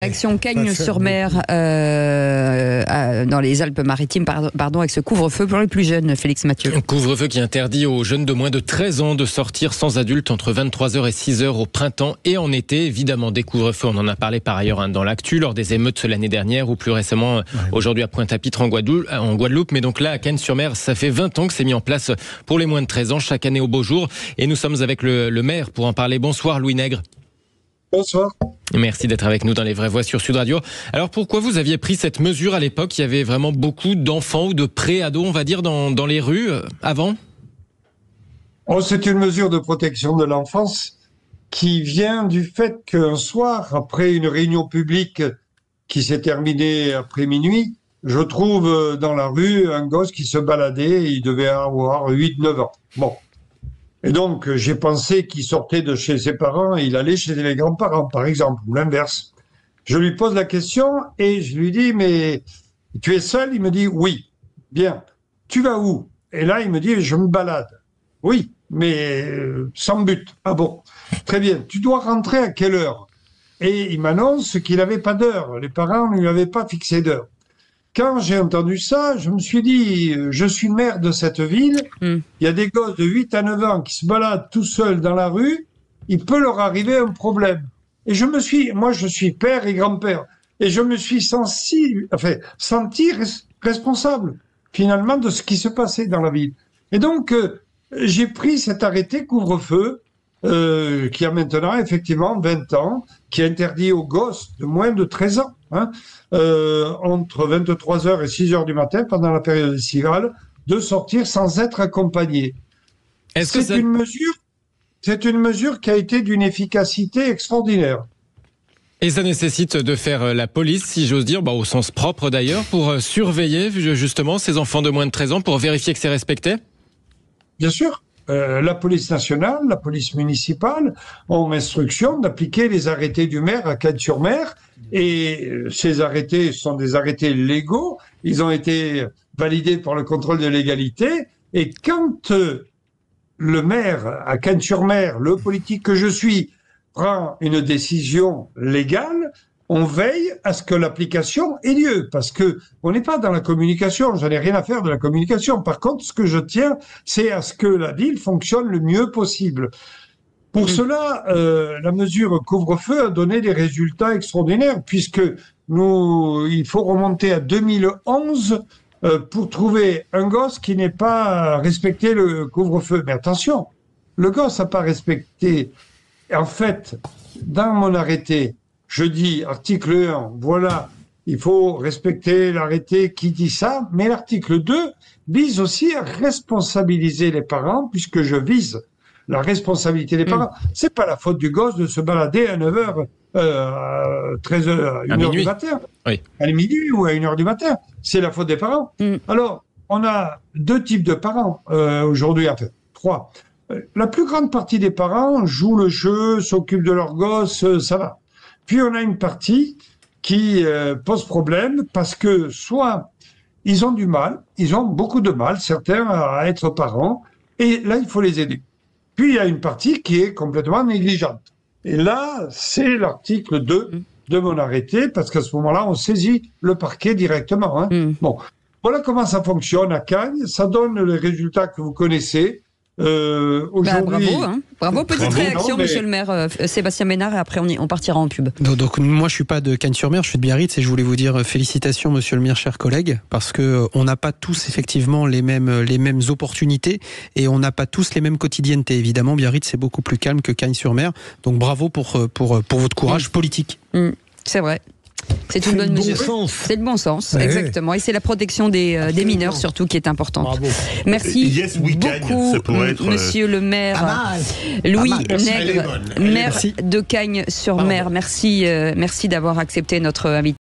Action Cagnes-sur-Mer dans les Alpes-Maritimes, avec ce couvre-feu pour les plus jeunes, Félix Mathieu. Un couvre-feu qui interdit aux jeunes de moins de 13 ans de sortir sans adultes entre 23h et 6h au printemps et en été. Évidemment, des couvre-feux, on en a parlé par ailleurs dans l'actu, lors des émeutes l'année dernière ou plus récemment aujourd'hui à Pointe-à-Pitre en Guadeloupe. Mais donc là, à Cagnes-sur-Mer, ça fait 20 ans que c'est mis en place pour les moins de 13 ans, chaque année au beau jour. Et nous sommes avec le maire pour en parler. Bonsoir Louis Nègre. Bonsoir. Merci d'être avec nous dans Les Vraies Voix sur Sud Radio. Alors pourquoi vous aviez pris cette mesure à l'époque? Il y avait vraiment beaucoup d'enfants ou de pré-ados, on va dire, dans les rues avant? C'est une mesure de protection de l'enfance qui vient du fait qu'un soir, après une réunion publique qui s'est terminée après minuit, je trouve dans la rue un gosse qui se baladait, il devait avoir 8-9 ans. Bon. Et donc, j'ai pensé qu'il sortait de chez ses parents et il allait chez les grands-parents, par exemple, ou l'inverse. Je lui pose la question et je lui dis, mais tu es seul? Il me dit, oui. Bien. Tu vas où? Et là, il me dit, je me balade. Oui, mais sans but. Ah bon. Très bien. Tu dois rentrer à quelle heure? Et il m'annonce qu'il n'avait pas d'heure. Les parents ne lui avaient pas fixé d'heure. Quand j'ai entendu ça, je me suis dit, je suis maire de cette ville, il y a des gosses de 8 à 9 ans qui se baladent tout seuls dans la rue, il peut leur arriver un problème. Et moi je suis père et grand-père, et je me suis senti responsable finalement de ce qui se passait dans la ville. Et donc j'ai pris cet arrêté couvre-feu, qui a maintenant effectivement 20 ans, qui interdit aux gosses de moins de 13 ans, entre 23h et 6h du matin, pendant la période estivale, de sortir sans être accompagnés. C'est une mesure qui a été d'une efficacité extraordinaire. Et ça nécessite de faire la police, si j'ose dire, au sens propre d'ailleurs, pour surveiller justement ces enfants de moins de 13 ans, pour vérifier que c'est respecté? Bien sûr. La police nationale, la police municipale ont instruction d'appliquer les arrêtés du maire à Cagnes-sur-Mer. Et ces arrêtés sont des arrêtés légaux. Ils ont été validés par le contrôle de légalité. Et quand le maire à Cagnes-sur-Mer, le politique que je suis, prend une décision légale, on veille à ce que l'application ait lieu, parce que on n'est pas dans la communication, j'en ai rien à faire de la communication. Par contre, ce que je tiens, c'est à ce que la ville fonctionne le mieux possible. Pour cela, la mesure couvre-feu a donné des résultats extraordinaires, puisque il faut remonter à 2011 pour trouver un gosse qui n'ait pas respecté le couvre-feu. Mais attention, le gosse n'a pas respecté. En fait, dans mon arrêté, je dis, article 1, voilà, il faut respecter l'arrêté qui dit ça, mais l'article 2 vise aussi à responsabiliser les parents, puisque je vise la responsabilité des parents. C'est pas la faute du gosse de se balader à 9h, 13h, 1h du matin, à minuit ou à 1h du matin. C'est la faute des parents. Alors, on a deux types de parents aujourd'hui, enfin, trois. La plus grande partie des parents jouent le jeu, s'occupent de leur gosse, ça va. Puis on a une partie qui pose problème parce que soit ils ont du mal, ils ont beaucoup de mal, certains, à être parents, et là il faut les aider. Puis il y a une partie qui est complètement négligente. Et là, c'est l'article 2 de mon arrêté, parce qu'à ce moment-là, on saisit le parquet directement. Bon, voilà comment ça fonctionne à Cagnes, ça donne les résultats que vous connaissez. Aujourd'hui, bravo. Petite réaction, monsieur le maire Sébastien Ménard, et après on partira en pub. Donc moi je suis pas de Cagnes-sur-Mer, je suis de Biarritz, et je voulais vous dire félicitations monsieur le maire, chers collègues, parce que on n'a pas tous effectivement les mêmes opportunités, et on n'a pas tous les mêmes quotidiennetés. Évidemment, Biarritz c'est beaucoup plus calme que Cagnes-sur-Mer, donc bravo pour votre courage politique. C'est vrai. C'est une bonne mesure. C'est le bon sens, exactement. Et c'est la protection des mineurs surtout qui est importante. Bravo. Merci beaucoup, monsieur le maire Louis Nègre, maire de Cagnes-sur-Mer. Merci d'avoir accepté notre invitation.